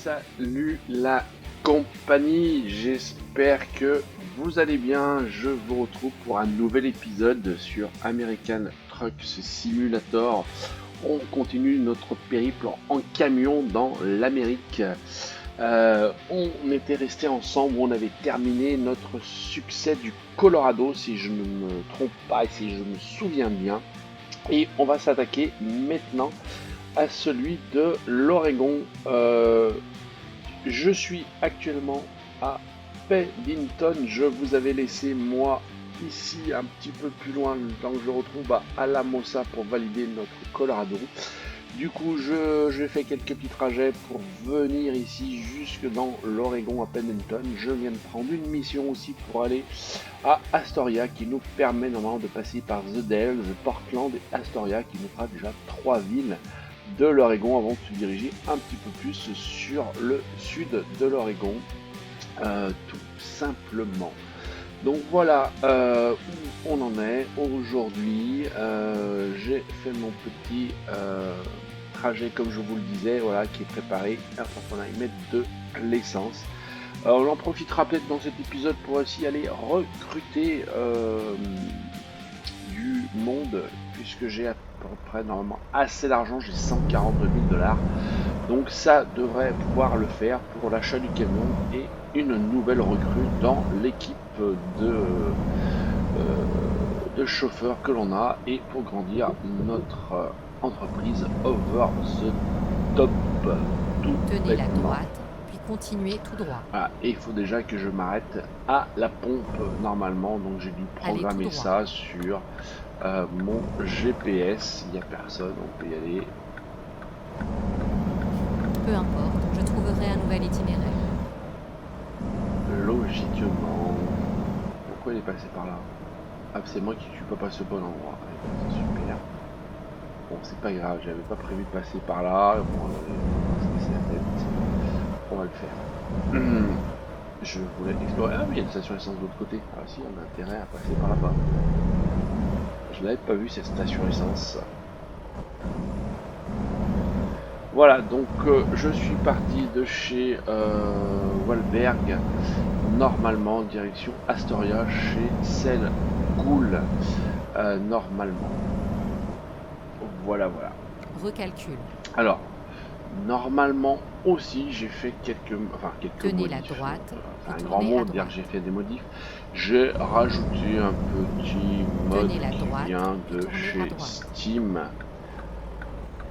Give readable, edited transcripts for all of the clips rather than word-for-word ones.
Salut la compagnie, j'espère que vous allez bien. Je vous retrouve pour un nouvel épisode sur American Truck Simulator. On continue notre périple en camion dans l'Amérique. On était resté ensemble, on avait terminé notre succès du Colorado, si je ne me trompe pas et si je me souviens bien. Et on va s'attaquer maintenant à celui de l'Oregon. Je suis actuellement à Pendleton. Je vous avais laissé moi ici un petit peu plus loin, le temps que je retrouve à Alamosa pour valider notre Colorado. Du coup, je fais quelques petits trajets pour venir ici jusque dans l'Oregon à Pendleton. Je viens de prendre une mission aussi pour aller à Astoria qui nous permet normalement de passer par The Dalles, Portland et Astoria qui nous fera déjà 3 villes de l'Oregon avant de se diriger un petit peu plus sur le sud de l'Oregon, tout simplement. Donc voilà où on en est aujourd'hui. J'ai fait mon petit trajet comme je vous le disais, voilà, qui est préparé. Il va falloir y mettre de l'essence. On en profitera peut-être dans cet épisode pour aussi aller recruter du monde, puisque j'ai à peu près normalement assez d'argent, j'ai 142 000 $. Donc ça devrait pouvoir le faire pour l'achat du camion et une nouvelle recrue dans l'équipe de chauffeurs que l'on a et pour grandir notre entreprise over the top. Tout Tenez la bêtement. droite, puis continuez tout droit. Ah, et il faut déjà que je m'arrête à la pompe normalement, donc j'ai dû Allez tout programmer droit. ça sur mon GPS. Il n'y a personne, on peut y aller. Peu importe, je trouverai un nouvel itinéraire. Logiquement. Pourquoi il est passé par là? Ah, c'est moi qui suis pas passé au bon endroit. C'est super. Bon, c'est pas grave, j'avais pas prévu de passer par là. Bon, c'est la tête. On va le faire. Je voulais explorer. Ah, mais il y a une station essence de l'autre côté. Ah, si, on a intérêt à passer par là-bas. Je n'avais pas vu cette station essence. Voilà, donc je suis parti de chez Wahlberg, normalement, direction Astoria, chez Cell Ghoul, normalement. Voilà. Recalcule. Alors, normalement aussi, j'ai fait quelques Tenez modifs. la droite, C'est puis un grand tournez mot à de dire que droite. j'ai fait des modifs. J'ai rajouté un petit mode Tenez la qui droite, vient puis de tournez chez à droite. Steam.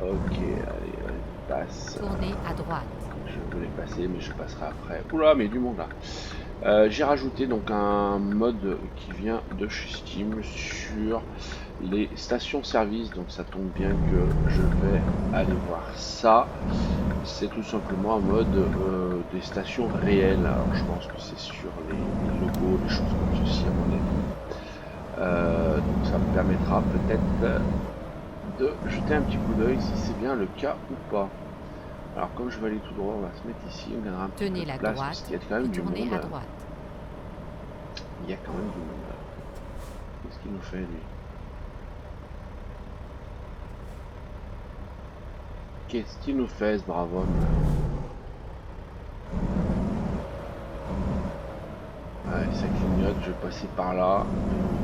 Ok, allez, passe. Tournez à droite. Je voulais passer, mais je passerai après. Oula, mais du monde là. J'ai rajouté donc un mode qui vient de chez Steam sur les stations-service, donc ça tombe bien que je vais aller voir ça. C'est tout simplement un mode des stations réelles. Alors je pense que c'est sur les logos, des choses comme ceci à mon avis. Donc ça me permettra peut-être de jeter un petit coup d'œil si c'est bien le cas ou pas. Alors comme je vais aller tout droit, on va se mettre ici, on gagnera un petit Tenez peu de la place parce droite, qu'il y a quand puis même du tournez monde. à droite. Il y a quand même du monde. Qu'est-ce qu'il nous fait lui? Qu'est-ce qu'il nous fait ce brave homme? Ouais, ça clignote, je vais passer par là,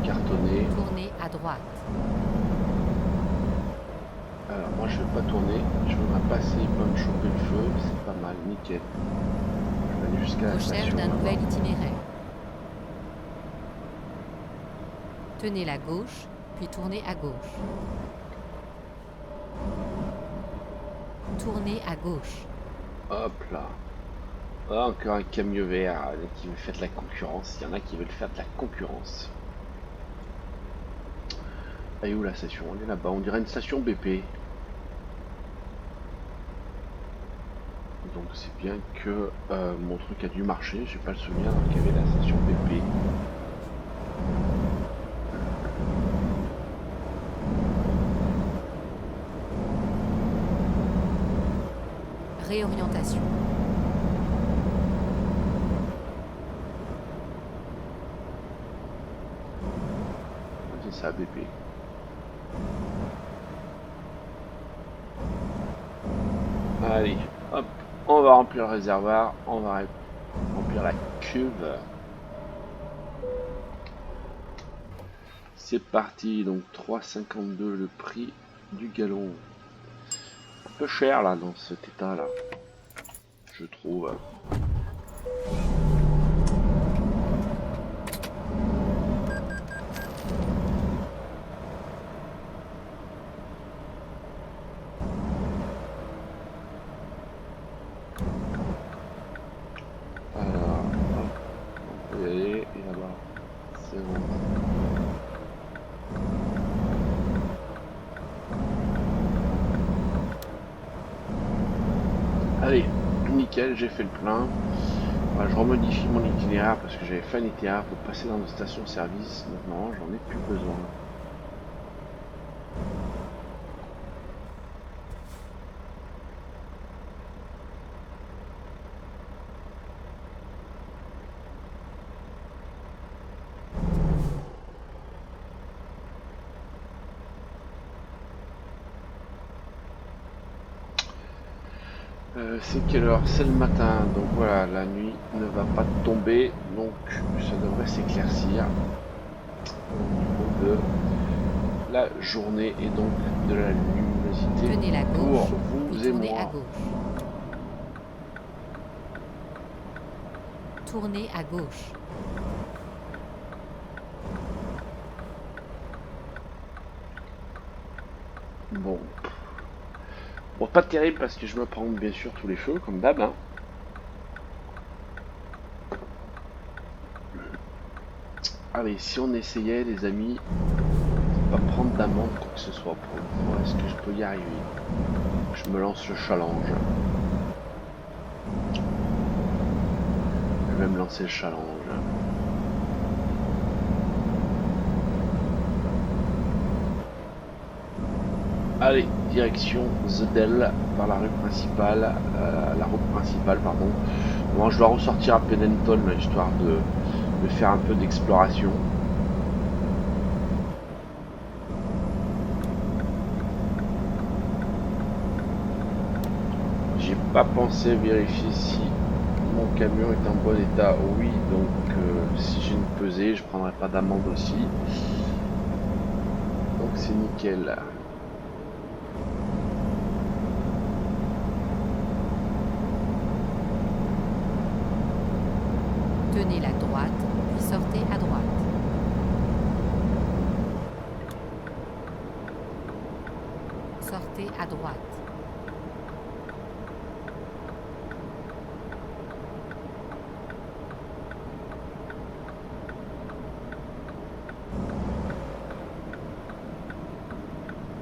cartonner. Tournez à droite. Alors moi je vais pas tourner, je vais passer, il peut me choper le feu, c'est pas mal, nickel. Je vais aller jusqu'à la Recherche station d'un nouvel là-bas. itinéraire. Tenez la gauche, puis tournez à gauche. Tournez à gauche. Hop là. Ah, encore un camion vert, il y en a qui veulent faire de la concurrence, il y en a qui veulent faire de la concurrence. Elle est où la station? Elle est là-bas, on dirait une station BP. Donc c'est bien que mon truc a dû marcher, j'ai pas le souvenir qu'il y avait la station BP. Réorientation. C'est ça BP. Allez, hop, On va remplir le réservoir, on va remplir la cuve. C'est parti, donc 3,52 le prix du gallon. Un peu cher là dans cet état là, je trouve. Alors, hop, on peut y aller, et là-bas, c'est bon. Allez, nickel, j'ai fait le plein. Voilà, je remodifie mon itinéraire parce que j'avais fait un itinéraire pour passer dans une station-service. Maintenant, j'en ai plus besoin. C'est quelle heure? C'est le matin, donc voilà, la nuit ne va pas tomber, donc ça devrait s'éclaircir au niveau de la journée et donc de la luminosité Tenez la pour gauche, vous puis et tournez moi. à gauche. Tournez à gauche. Bon. Bon, pas terrible parce que je me prends bien sûr tous les feux, comme d'hab. Hein. Allez, si on essayait, les amis, de pas prendre d'amende, quoi que ce soit pour une fois, est-ce que je peux y arriver? Je me lance le challenge. Je vais me lancer le challenge. Allez, direction The Dell par la route principale, pardon. Bon, je dois ressortir à Pennington histoire de faire un peu d'exploration. J'ai pas pensé vérifier si mon camion est en bon état. Oui, donc si j'ai une pesée, je prendrai pas d'amende aussi. Donc c'est nickel. Tenez la droite, puis sortez à droite. Sortez à droite.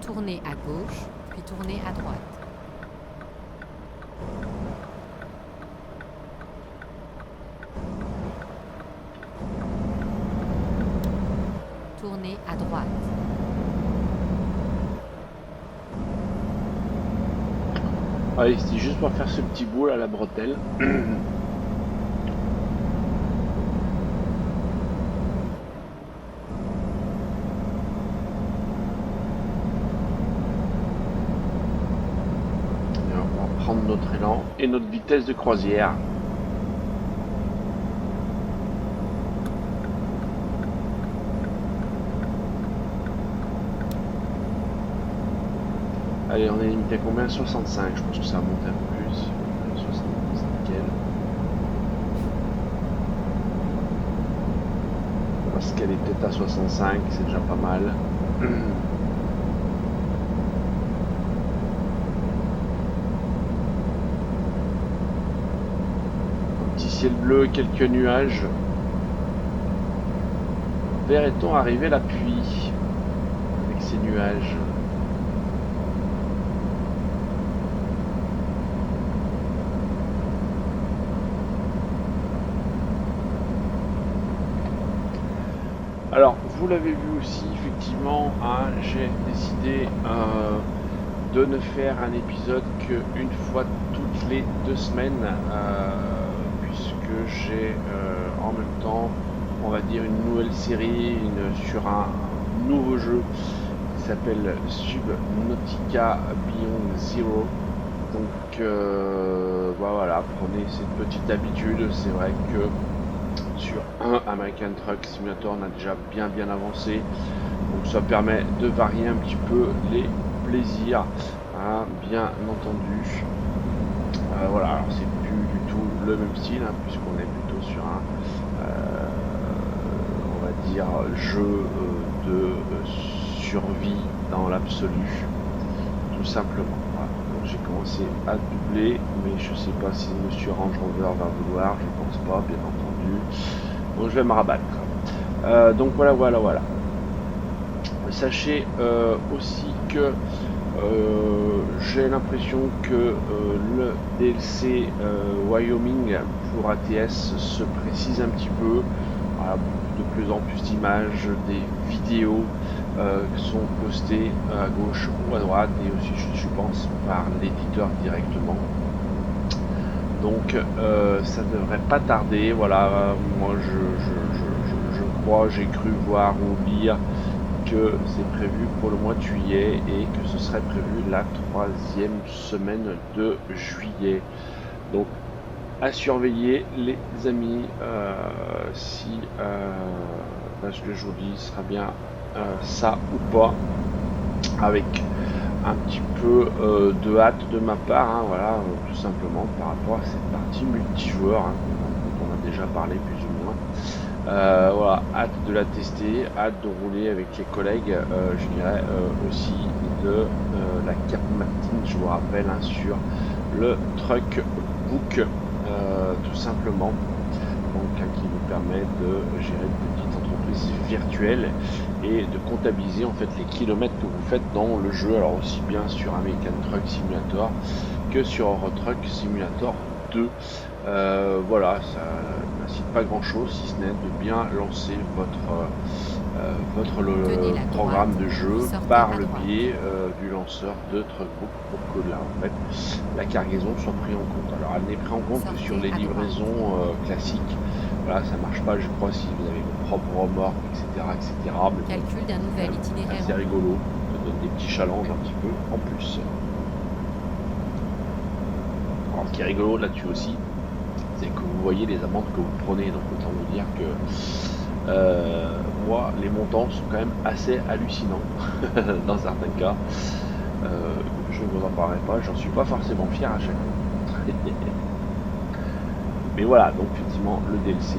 Tournez à gauche, puis tournez à droite. Tournez à droite. Allez, c'était juste pour faire ce petit bout là, la bretelle. Notre élan et notre vitesse de croisière. Allez, on est limité à combien? 65, je pense que ça va monter un peu plus. 70, nickel. Parce qu'elle est peut-être à 65, c'est déjà pas mal. Ciel bleu, quelques nuages. Verrait-on arriver la pluie avec ces nuages? Alors, vous l'avez vu aussi, effectivement, hein, j'ai décidé de ne faire un épisode qu'une fois toutes les 2 semaines. Que j'ai en même temps, on va dire, une nouvelle série sur un nouveau jeu qui s'appelle Subnautica Beyond Zero. Donc voilà, prenez cette petite habitude. C'est vrai que sur un American Truck Simulator, on a déjà bien avancé. Donc ça permet de varier un petit peu les plaisirs, hein, bien entendu. Voilà, alors c'est plus du tout le même style, hein, puisqu'on est plutôt sur un, on va dire, jeu de survie dans l'absolu, tout simplement. Voilà. Donc j'ai commencé à doubler, mais je sais pas si Monsieur Range Rover va vouloir, je pense pas, bien entendu. Donc je vais me rabattre. Donc voilà. Sachez aussi que j'ai l'impression que le DLC Wyoming pour ATS se précise un petit peu. Voilà, de plus en plus d'images, des vidéos qui sont postées à gauche ou à droite, et aussi je pense par l'éditeur directement. Donc ça devrait pas tarder. Voilà, moi je crois, j'ai cru voir ou lire que c'est prévu pour le mois de juillet et que ce serait prévu la 3e semaine de juillet. Donc à surveiller les amis, si ce que je vous dis sera bien ça ou pas, avec un petit peu de hâte de ma part, hein, voilà, tout simplement par rapport à cette partie multijoueur, hein, dont on a déjà parlé plus ou moins. Voilà, hâte de la tester, hâte de rouler avec les collègues, je dirais aussi de la Cap Martin, je vous rappelle, hein, sur le Truck Book, tout simplement, donc qui vous permet de gérer une petite entreprise virtuelle et de comptabiliser en fait les kilomètres que vous faites dans le jeu, alors aussi bien sur American Truck Simulator que sur Euro Truck Simulator 2. Voilà, ça n'incite pas grand chose si ce n'est de bien lancer votre programme de jeu par le biais du lanceur de Truckbook pour que là en fait la cargaison soit prise en compte. Alors elle n'est prise en compte que sur les livraisons classiques. Voilà, ça marche pas, je crois, si vous avez vos propres remorques, etc. Mais calcul d'un nouvel itinéraire. C'est rigolo, ça donne des petits challenges un petit peu en plus. Alors ce qui est rigolo là-dessus aussi, c'est que vous voyez les amendes que vous prenez, donc autant vous dire que moi les montants sont quand même assez hallucinants dans certains cas. Je ne vous en parlerai pas, j'en suis pas forcément fier à chaque fois. Mais voilà, donc effectivement le DLC,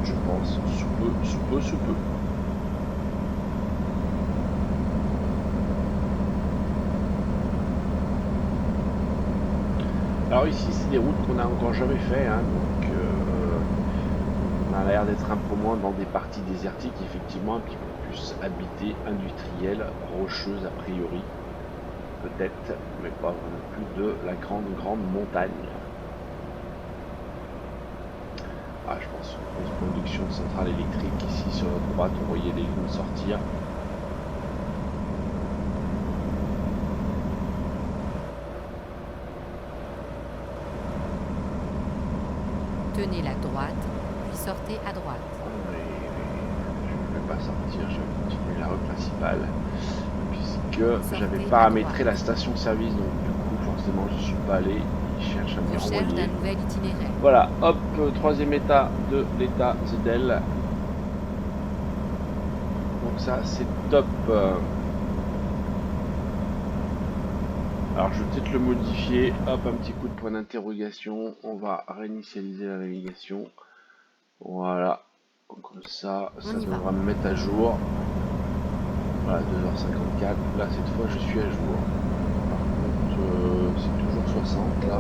je pense, sous peu. Alors ici c'est des routes qu'on n'a encore jamais fait, hein, donc on a l'air d'être un peu moins dans des parties désertiques, effectivement un petit peu plus habitées, industrielles, rocheuses a priori, peut-être, mais pas non plus de la grande montagne. Ah, je pense une production de centrale électrique ici sur la droite, on voyait les lignes sortir. Tenez la droite, puis sortez à droite. Je ne vais pas sortir, je vais continuer la rue principale, puisque j'avais paramétré la station-service, donc du coup forcément je ne suis pas allé, il cherche à me renvoyer. D'un nouvel itinéraire. Voilà, hop, 3e état de l'état Zedel. Donc ça c'est top. Alors je vais peut-être le modifier, hop, un petit coup de point d'interrogation, on va réinitialiser la navigation, voilà, comme ça, ça devra me mettre à jour, voilà, 2h54, là cette fois je suis à jour, par contre c'est toujours 60 là,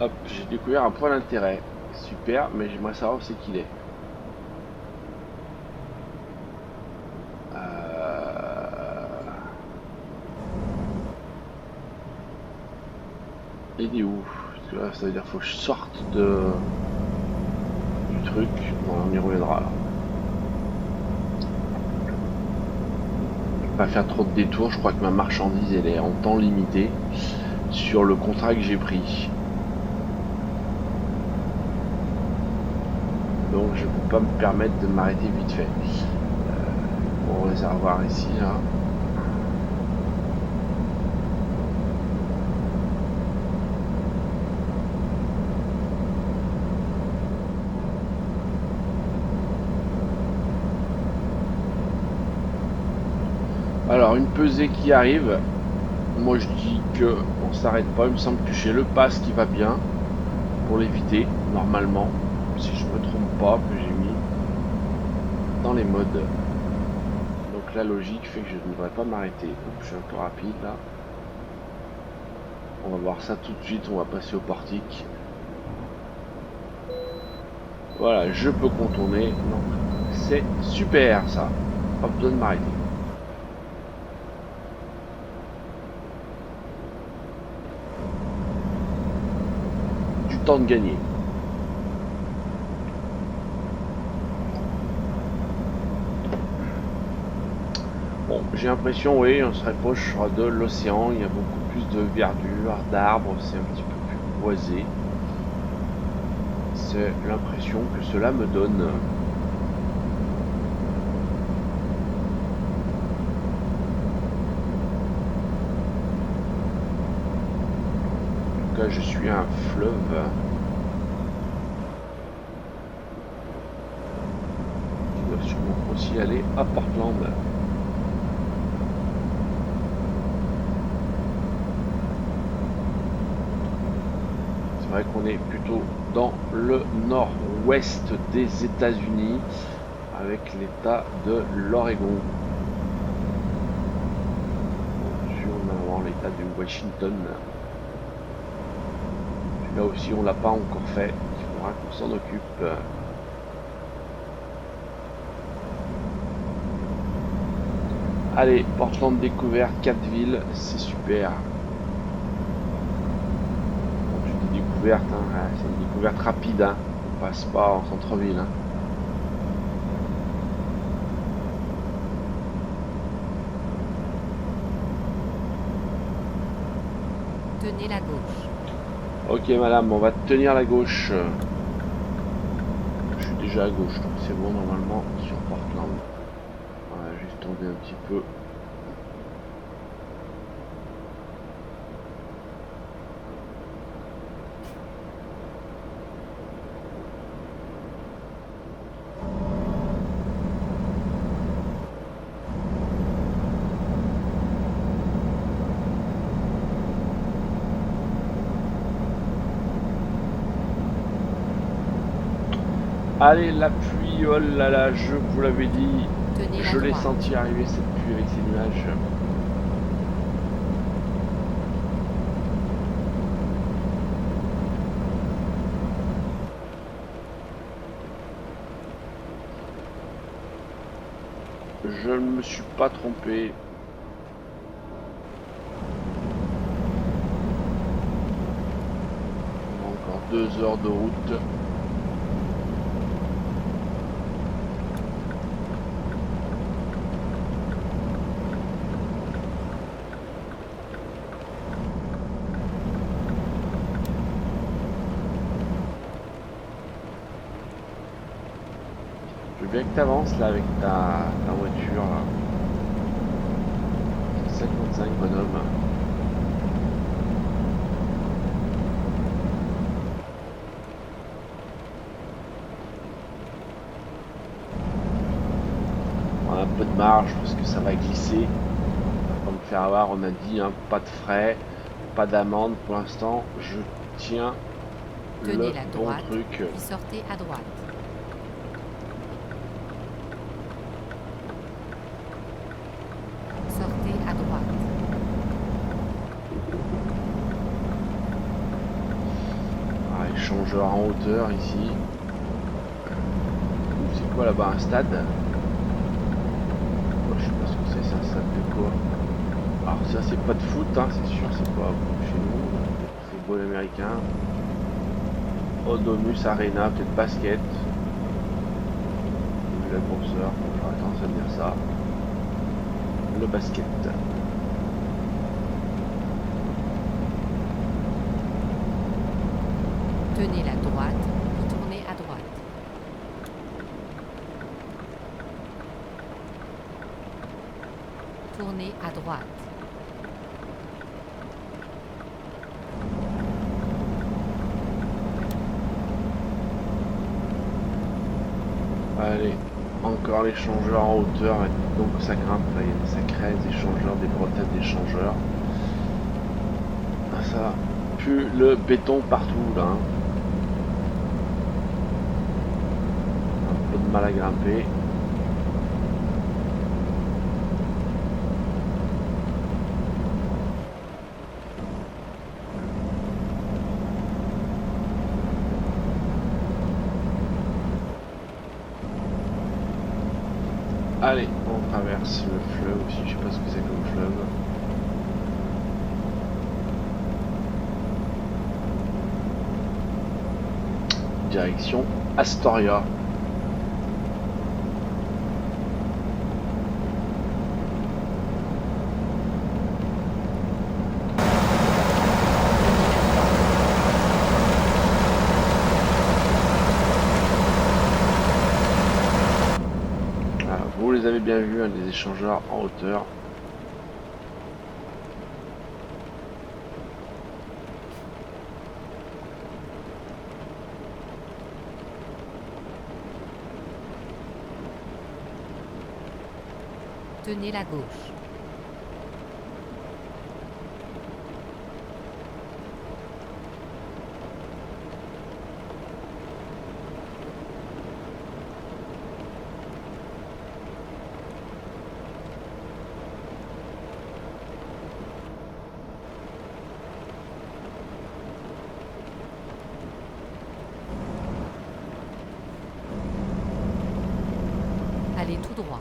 hop, j'ai découvert un point d'intérêt, super, mais j'aimerais savoir où c'est qu'il est. Il est où? Parce que là, ça veut dire qu'il faut que je sorte du truc. Bon, on y reviendra là. Je vais pas faire trop de détours. Je crois que ma marchandise elle est en temps limité sur le contrat que j'ai pris. Donc je peux pas me permettre de m'arrêter vite fait. Au réservoir ici là. Alors une pesée qui arrive. Moi je dis que on s'arrête pas. Il me semble que j'ai le pass qui va bien pour l'éviter normalement. Si je me trompe pas, que j'ai mis dans les modes. Donc la logique fait que je ne devrais pas m'arrêter. Je suis un peu rapide là. On va voir ça tout de suite. On va passer au portique. Voilà, je peux contourner. Donc c'est super ça. Pas besoin de m'arrêter. Du temps de gagner. Bon, j'ai l'impression, oui, on serait proche de l'océan. Il y a beaucoup plus de verdure, d'arbres. C'est un petit peu plus boisé. C'est l'impression que cela me donne. En tout cas, je suis à un fleuve. Qui doit sûrement aussi aller à Portland. C'est vrai qu'on est plutôt dans le nord-ouest des États-Unis avec l'état de l'Oregon. Sur l'état de Washington. Là aussi on l'a pas encore fait. Il faudra qu'on s'en occupe. Allez, Portland découvert, 4 villes, c'est super. Découverte, hein. C'est une découverte rapide, hein. On passe pas en centre-ville. Hein. Tenez la gauche. Ok madame, on va tenir la gauche. Je suis déjà à gauche, donc c'est bon normalement sur Portland. On va juste tourner un petit peu. Allez, la pluie, oh là là, je vous l'avais dit, je l'ai senti arriver cette pluie avec ces nuages. Je ne me suis pas trompé. Encore 2 heures de route. Je veux bien que tu avances là avec ta voiture là. 55 bonhomme. On a un peu de marge parce que ça va glisser. On va me faire avoir, on a dit, hein, pas de frais, pas d'amende pour l'instant. Je tiens Tenez le la bon droite, truc. puis sortez à droite. Sortez à droite. Ah, échangeur en hauteur ici. C'est quoi là-bas, un stade? Oh, je sais pas ce que c'est un stade de quoi. Alors ça c'est pas de foot, hein, c'est sûr, c'est pas chez nous. C'est football américain. Odomus Arena, peut-être basket. Le boxeur, j'aurais tendance à dire ça. Le basket. Tenez la droite, puis tournez à droite. Tournez à droite. Allez, encore l'échangeur en hauteur, et donc ça grimpe, là, il y a des sacrés échangeurs, des bretelles d'échangeurs. Ça pue le béton partout là. Un peu de mal à grimper. Allez, on traverse le fleuve aussi, je sais pas ce que c'est comme fleuve. Direction Astoria. Voilà, vous les avez bien vus, hein, des échangeurs en hauteur. Tenez la gauche. Allez tout droit.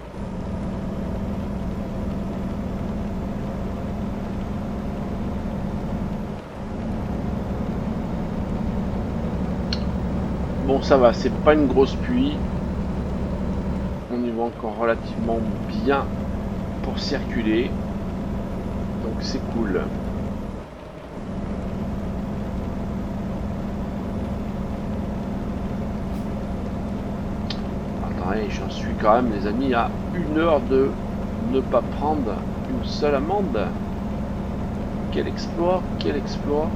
Bon, ça va, c'est pas une grosse pluie. On y va encore relativement bien pour circuler. Donc c'est cool. Attendez, j'en suis quand même, les amis, à 1 heure de ne pas prendre une seule amende. Quel exploit, quel exploit.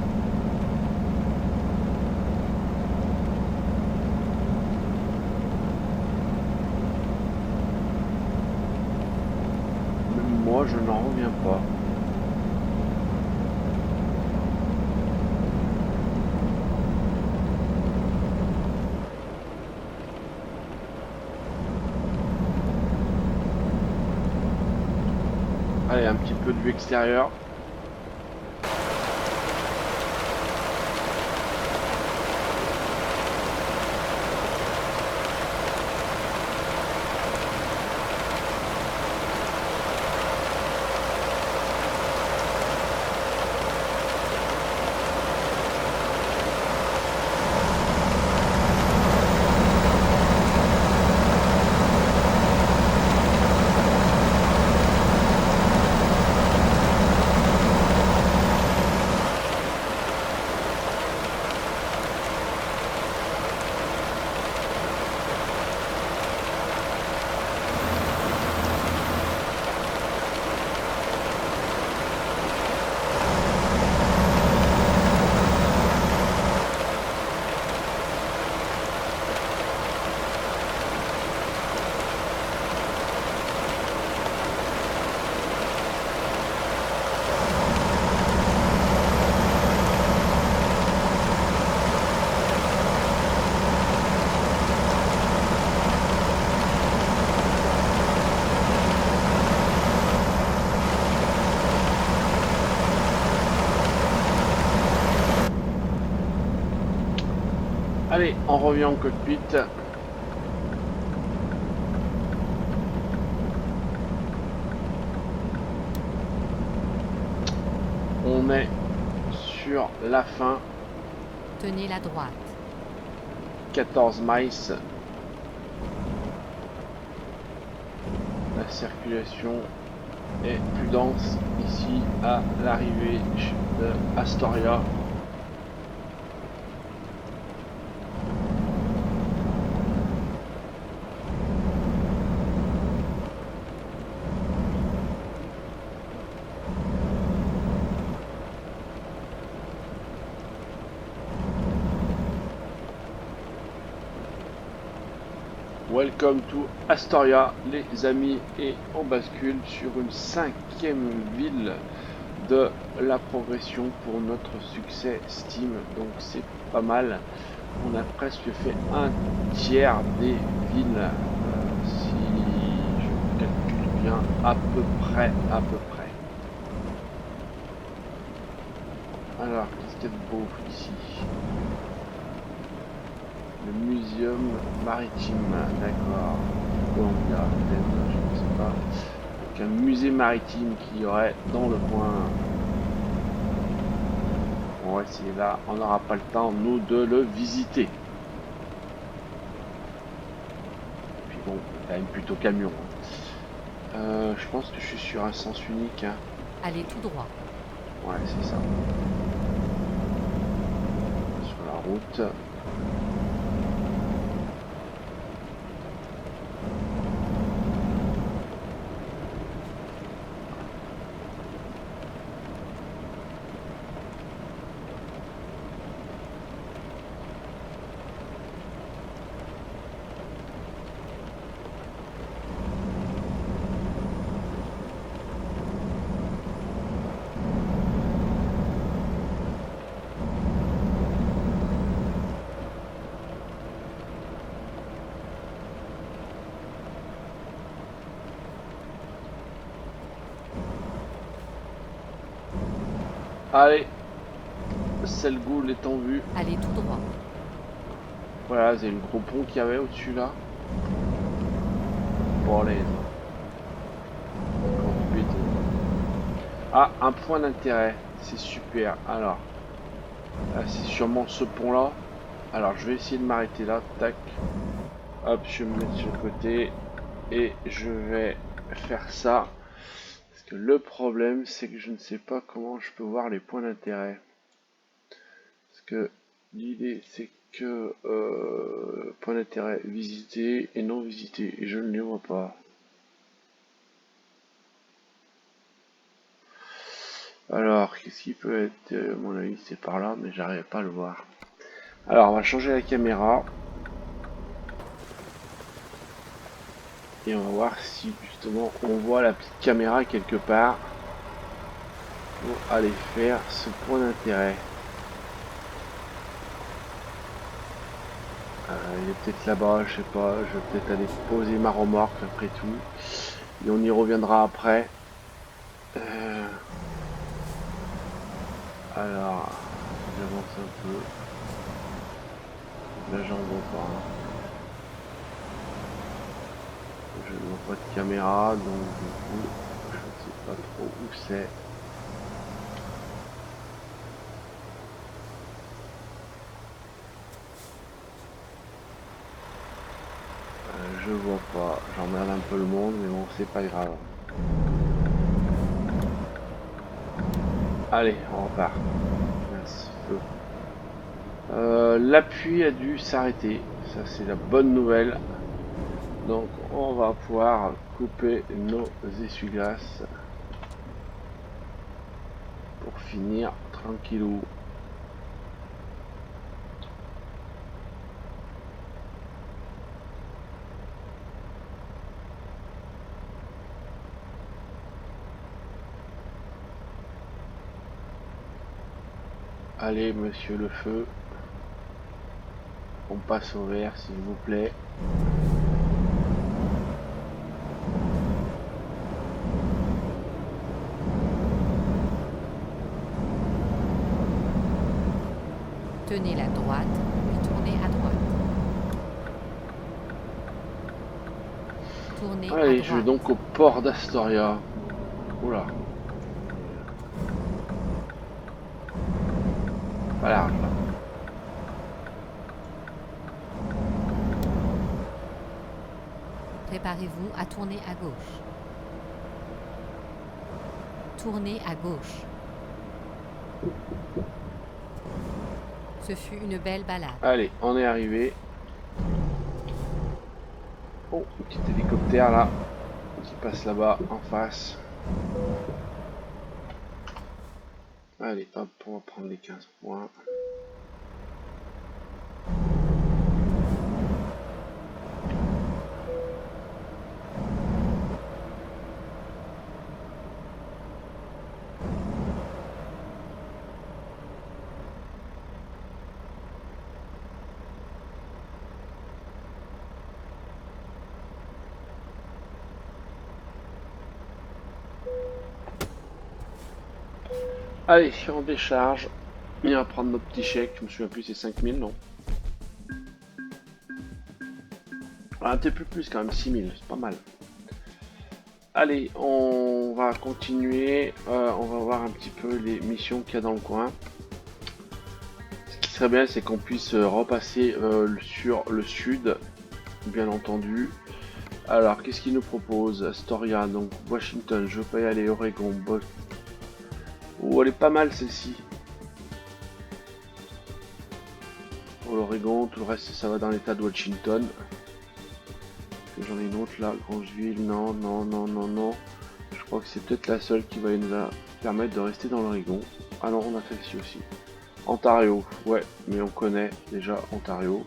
Même moi, je n'en reviens pas. Allez, un petit peu de vue extérieure. Allez, on revient en cockpit. On est sur la fin. Tenez la droite. 14 miles. La circulation est plus dense ici à l'arrivée de Astoria. Welcome to Astoria, les amis, et on bascule sur une 5e ville de la progression pour notre succès Steam, donc c'est pas mal. On a presque fait un tiers des villes, si je calcule bien, à peu près. Alors, qu'est-ce qu'il y a de beau ici? Le muséum maritime, d'accord. Columbia, peut-être, je ne sais pas. Donc un musée maritime qu'il y aurait dans le coin. On va essayer là, on n'aura pas le temps, nous, de le visiter. Puis bon, quand même plutôt camion. Je pense que je suis sur un sens unique. Hein. Allez tout droit. Ouais, c'est ça. Sur la route. Allez, Selgoul est en vue. Allez tout droit. Voilà, c'est le gros pont qu'il y avait au-dessus là. Bon, allez. Ah, un point d'intérêt. C'est super. Alors, c'est sûrement ce pont là. Alors, je vais essayer de m'arrêter là. Tac. Hop, je vais me mettre sur le côté. Et je vais faire ça. Parce que le problème, c'est que je ne sais pas comment je peux voir les points d'intérêt. Parce que l'idée, c'est que point d'intérêt visité et non visité. Et je ne les vois pas. Alors, qu'est-ce qui peut être, à mon avis, c'est par là, mais j'arrive pas à le voir. Alors, on va changer la caméra. Et on va voir si, justement, on voit la petite caméra quelque part. Pour aller faire ce point d'intérêt. Il est peut-être là-bas, je sais pas. Je vais peut-être aller poser ma remorque après tout. Et on y reviendra après. Alors, j'avance un peu. Là, j'en vois pas. Hein. Je ne vois pas de caméra, donc du coup, je ne sais pas trop où c'est. Je vois pas. J'emmerde un peu le monde, mais bon, c'est pas grave. Allez, on repart. Merci. L'appui a dû s'arrêter. Ça, c'est la bonne nouvelle. Donc, on va pouvoir couper nos essuie-glaces pour finir tranquillou. Allez, monsieur le feu. On passe au vert, s'il vous plaît. Tenez la droite, puis tournez à droite. Tournez à Allez, droite. je vais donc au port d'Astoria. Oula. Pas large là. Préparez-vous à tourner à gauche. Tournez à gauche. Ce fut une belle balade. Allez, on est arrivé. Oh, un petit hélicoptère là, qui passe là-bas en face. Allez, hop, on va prendre les 15 points. Allez, on décharge. Et on va prendre notre petit chèque. Je me souviens plus, c'est 5000, non? Un petit peu plus quand même, 6000, c'est pas mal. Allez, on va continuer. On va voir un petit peu les missions qu'il y a dans le coin. Ce qui serait bien, c'est qu'on puisse repasser sur le sud, bien entendu. Alors, qu'est-ce qu'il nous propose? Astoria, donc Washington, je veux pas y aller. Oregon, oh, elle est pas mal celle-ci. Pour l'Oregon, tout le reste, ça va dans l'état de Washington. J'en ai une autre là, Grangeville, non, non, non, non, non. Je crois que c'est peut-être la seule qui va nous permettre de rester dans l'Oregon. Ah non, on a celle-ci aussi. Ontario, ouais, mais on connaît déjà Ontario.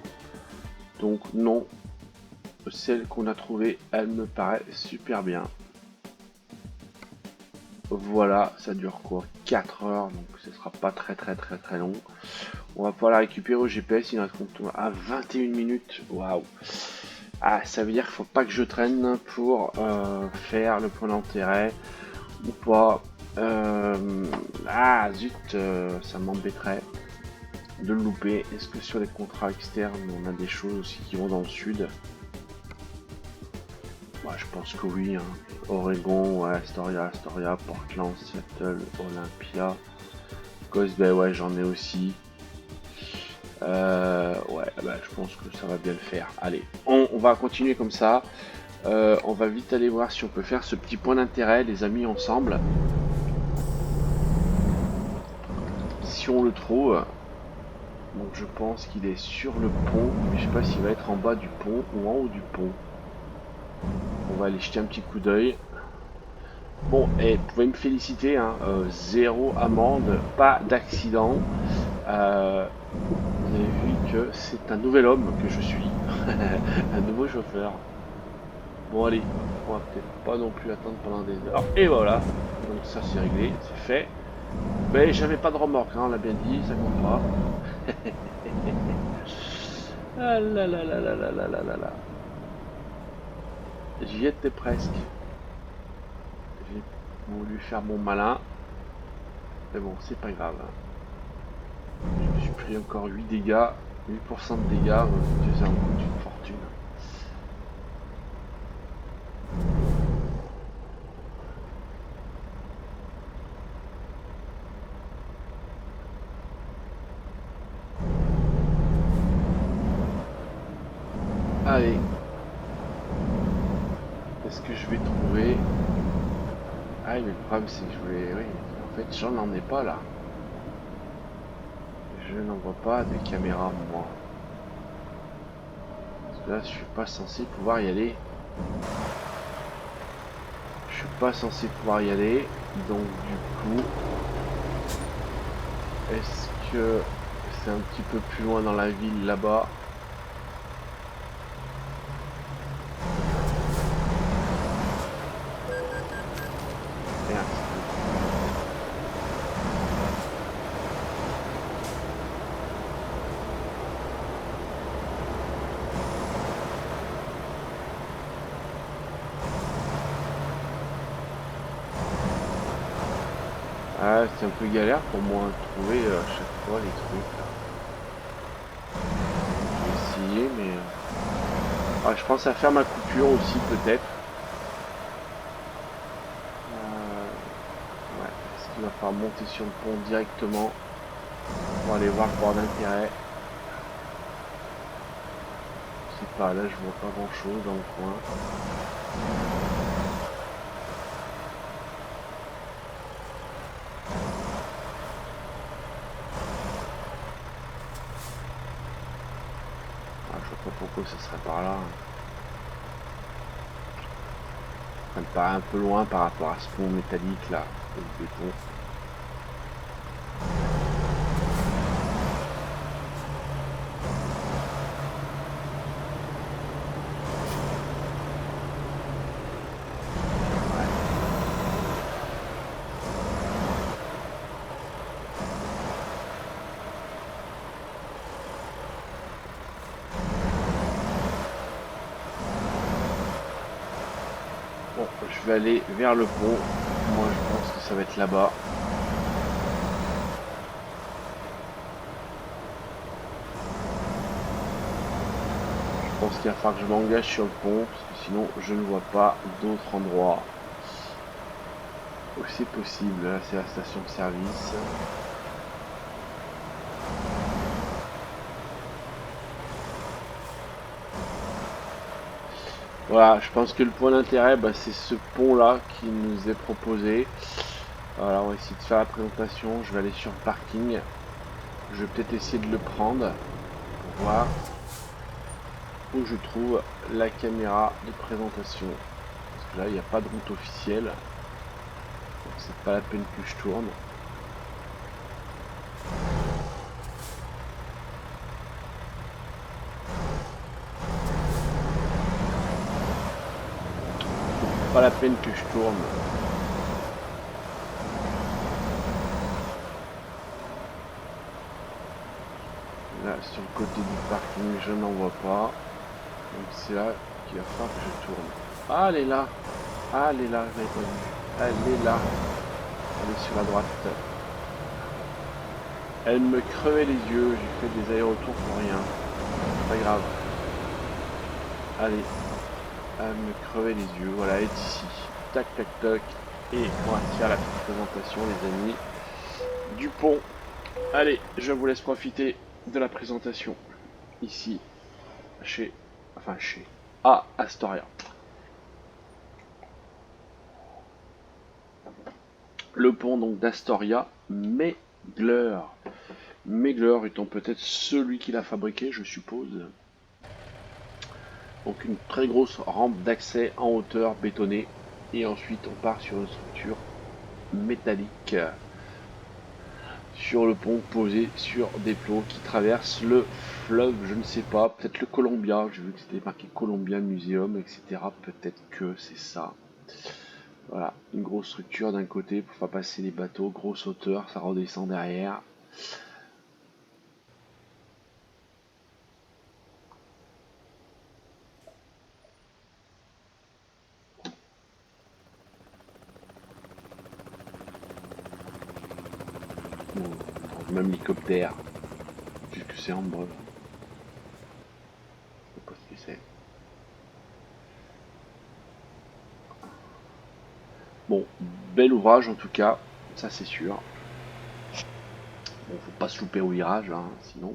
Donc non, celle qu'on a trouvée, elle me paraît super bien. Voilà, ça dure quoi? 4 heures, donc ce sera pas très très très très long. On va pouvoir la récupérer au GPS, il en reste à 21 minutes. Waouh! Ah, ça veut dire qu'il faut pas que je traîne pour faire le point d'intérêt ou pas. Ah zut, ça m'embêterait de le louper. Est-ce que sur les contrats externes, on a des choses aussi qui vont dans le sud? Ouais, je pense que oui. Hein. Oregon, ouais, Astoria, Portland, Seattle, Olympia, Coast Bay, ouais, j'en ai aussi. Ouais, bah, je pense que ça va bien le faire. Allez, on va continuer comme ça. On va vite aller voir si on peut faire ce petit point d'intérêt, les amis, ensemble. Si on le trouve. Donc je pense qu'il est sur le pont, mais je sais pas s'il va être en bas du pont ou en haut du pont. On va aller jeter un petit coup d'œil. Bon, et vous pouvez me féliciter, hein, 0 amende, pas d'accident. Vous avez vu que c'est un nouvel homme que je suis, un nouveau chauffeur. Bon allez, on va peut-être pas non plus attendre pendant des heures. Et voilà, donc ça c'est réglé, c'est fait. Mais j'avais pas de remorque, hein, on l'a bien dit, ça compte pas. Ah là là là là là là là là là. J'y étais presque. J'ai voulu faire mon malin. Mais bon, c'est pas grave. Je me suis pris encore 8 dégâts. 8% de dégâts, ça me coûte une fortune. Allez. Est-ce que je vais trouver... Ah, mais le problème c'est que je voulais... Oui, en fait, j'en ai pas là. Je n'en vois pas de caméra, moi. Parce que là, je suis pas censé pouvoir y aller. Je suis pas censé pouvoir y aller. Donc, du coup... Est-ce que c'est un petit peu plus loin dans la ville, là-bas? Ah, c'est un peu galère pour moi de trouver à chaque fois les trucs là. Je vais essayer, mais ah, je pense à faire ma coupure aussi peut-être. Ouais, est-ce qu'il va falloir monter sur le pont directement pour aller voir le port d'intérêt? Je sais pas, là je vois pas grand chose dans le coin. Je vois pas pourquoi ce serait par là. Ça me paraît un peu loin par rapport à ce pont métallique là, le béton. Bon, je vais aller vers le pont. Moi, je pense que ça va être là-bas. pense qu'il va falloir que je m'engage sur le pont, parce que sinon je ne vois pas d'autre endroit où c'est possible. Là c'est la station de service. Voilà, je pense que le point d'intérêt, c'est ce pont là qui nous est proposé. Voilà, on va essayer de faire la présentation. Je vais aller sur le parking. Je vais peut-être essayer de le prendre pour voir où je trouve la caméra de présentation. Parce que là, il n'y a pas de route officielle. Donc c'est pas la peine que je tourne. Pas la peine que je tourne. Là, sur le côté du parking, je n'en vois pas. Donc c'est là qu'il va falloir que je tourne. Ah, elle est là. Ah, elle est là, je l'avais pas vue. Elle est là. Elle est sur la droite. Elle me crevait les yeux. J'ai fait des allers-retours pour rien. Pas grave. Allez. Elle me crevait les yeux. Voilà, elle est ici. Tac, tac, tac. Et on va faire la petite présentation, les amis, du pont. Allez, je vous laisse profiter de la présentation. Ici, à Astoria. Le pont donc d'Astoria, Megler. Megler étant peut-être celui qui l'a fabriqué, je suppose. Donc une très grosse rampe d'accès en hauteur bétonnée. Et ensuite on part sur une structure métallique sur le pont posé sur des plots qui traversent le fleuve, je ne sais pas, peut-être le Columbia, j'ai vu que c'était marqué Columbia Museum, etc. Peut-être que c'est ça. Voilà, une grosse structure d'un côté pour faire passer les bateaux, grosse hauteur, ça redescend derrière. Bon, même l'hélicoptère, juste que c'est en bref. Je sais pas ce que c'est. Bon, bel ouvrage en tout cas, ça c'est sûr. Bon, faut pas se louper au virage, hein, sinon,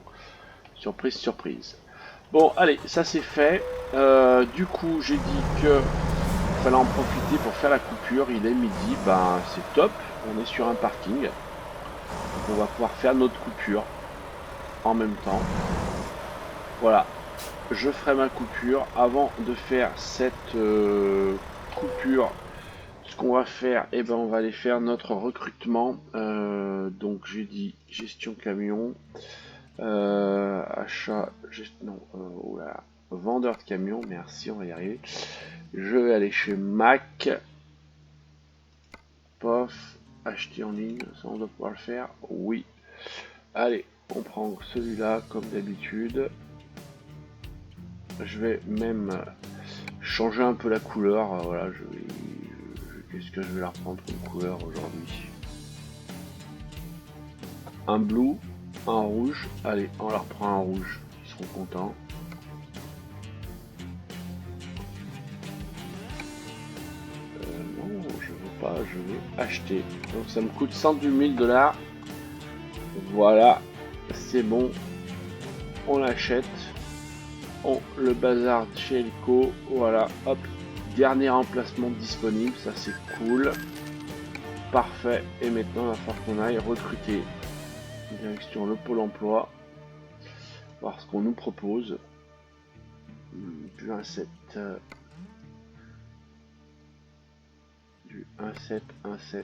surprise, surprise. Bon, allez, ça c'est fait. Du coup, j'ai dit que fallait en profiter pour faire la coupure. Il est midi, c'est top. On est sur un parking. Donc on va pouvoir faire notre coupure en même temps. Voilà, je ferai ma coupure. Avant de faire cette coupure, ce qu'on va faire, on va aller faire notre recrutement. Donc j'ai dit gestion camion, achat, vendeur de camion, merci, on va y arriver. Je vais aller chez Mac. Pof, acheter en ligne, ça on doit pouvoir le faire. Oui. Allez, on prend celui-là comme d'habitude. Je vais même changer un peu la couleur. Voilà, qu'est-ce que je vais leur prendre comme couleur aujourd'hui? Un bleu, un rouge. Allez, on leur prend un rouge. Ils seront contents. Non, je veux pas, je veux acheter. Donc ça me coûte 102 000 $. Voilà, c'est bon. On l'achète. On le bazar chez Elco. Voilà, hop. Dernier emplacement disponible, ça c'est cool. Parfait. Et maintenant, il va falloir qu'on aille recruter. Direction le pôle emploi. Voir ce qu'on nous propose. Du 1-7. Du 1-7, 1-7, 1-7.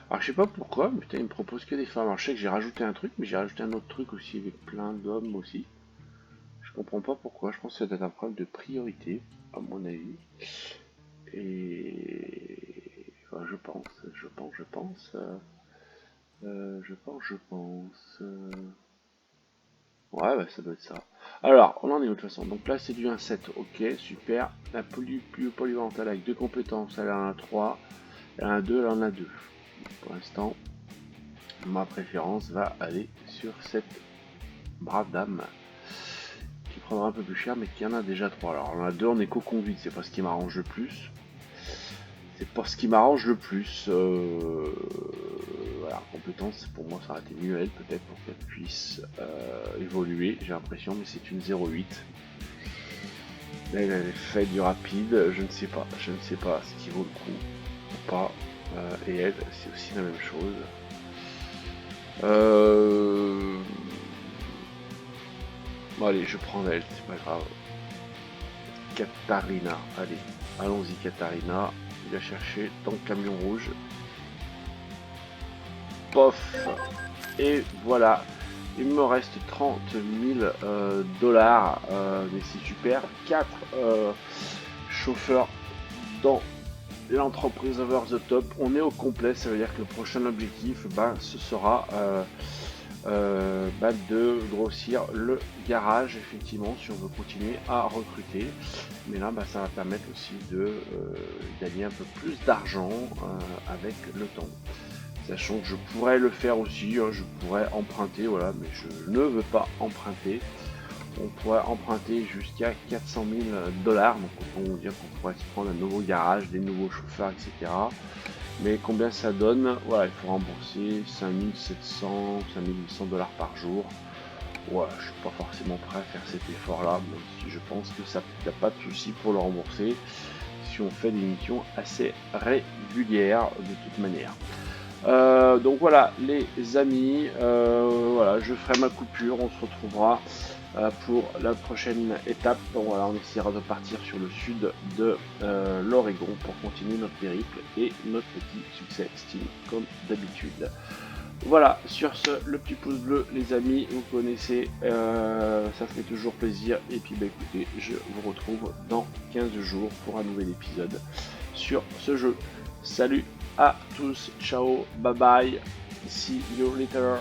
Alors je sais pas pourquoi, mais putain, il me propose que des femmes. Alors je sais que j'ai rajouté un truc, mais j'ai rajouté un autre truc aussi avec plein d'hommes aussi. Je comprends pas pourquoi. Je pense que ça doit être un problème de priorité, à mon avis. Et enfin, je pense. Ouais, ça doit être ça. Alors, on en est de toute façon. Donc là, c'est du 1-7. Ok, super. La plus polyvalente, elle a avec 2 compétences. Elle en a 3. Elle en a 2, elle en a 2. Pour l'instant, ma préférence va aller sur cette brave dame qui prendra un peu plus cher, mais qu'il y en a déjà 3. Alors on en a 2 en éco-conduite, c'est pas ce qui m'arrange le plus. Voilà, compétence, pour moi ça aurait été mieux elle, peut-être pour qu'elle puisse évoluer, j'ai l'impression, mais c'est une 0,8. Là il avait fait du rapide, je ne sais pas ce qui vaut le coup ou pas. Et elle, c'est aussi la même chose. Bon allez, je prends elle, c'est pas grave. Katharina, allez, allons-y Katharina. Il a cherché dans le camion rouge. Pof. Et voilà. Il me reste 30 000 dollars. Mais c'est super. 4 chauffeurs dans l'entreprise Over the Top. On est au complet. Ça veut dire que le prochain objectif, ce sera de grossir le garage, effectivement, si on veut continuer à recruter. Mais là, ça va permettre aussi de gagner un peu plus d'argent avec le temps. Sachant que je pourrais le faire aussi, je pourrais emprunter, voilà, mais je ne veux pas emprunter. On pourrait emprunter jusqu'à 400 000 dollars, donc on peut dire qu'on pourrait se prendre un nouveau garage, des nouveaux chauffeurs, etc. Mais combien ça donne? Voilà, il faut rembourser 5700, 5800 dollars par jour. Ouais, je suis pas forcément prêt à faire cet effort-là, même si je pense que ça n'y a pas de souci pour le rembourser si on fait des missions assez régulières de toute manière. Donc voilà les amis, voilà, je ferai ma coupure, on se retrouvera pour la prochaine étape. Donc voilà, on essaiera de partir sur le sud de l'Oregon pour continuer notre périple et notre petit succès Steam comme d'habitude. Voilà, sur ce, le petit pouce bleu les amis, vous connaissez, ça fait toujours plaisir. Et puis écoutez, je vous retrouve dans 15 jours pour un nouvel épisode sur ce jeu. Salut à tous, ciao, bye bye, see you later.